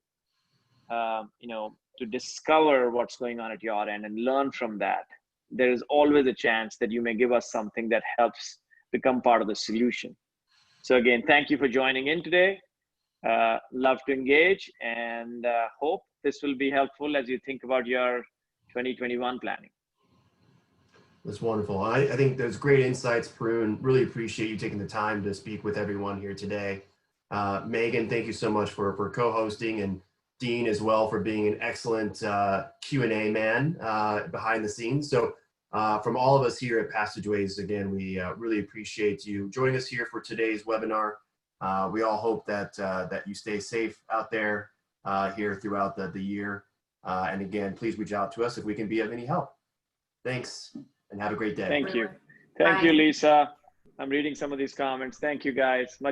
discover what's going on at your end and learn from that. There is always a chance that you may give us something that helps become part of the solution. So again, thank you for joining in today. Love to engage and hope this will be helpful as you think about your 2021 planning. That's wonderful. I think those great insights, Paroon. Really appreciate you taking the time to speak with everyone here today. Meghan, thank you so much for co-hosting, and Dean as well for being an excellent Q&A man behind the scenes. So From all of us here at Passageways, again, we really appreciate you joining us here for today's webinar. We all hope that that you stay safe out there here throughout the year. And again, please reach out to us if we can be of any help. Thanks, and have a great day. Thank you. Thank you, Lisa. I'm reading some of these comments. Thank you, guys. Much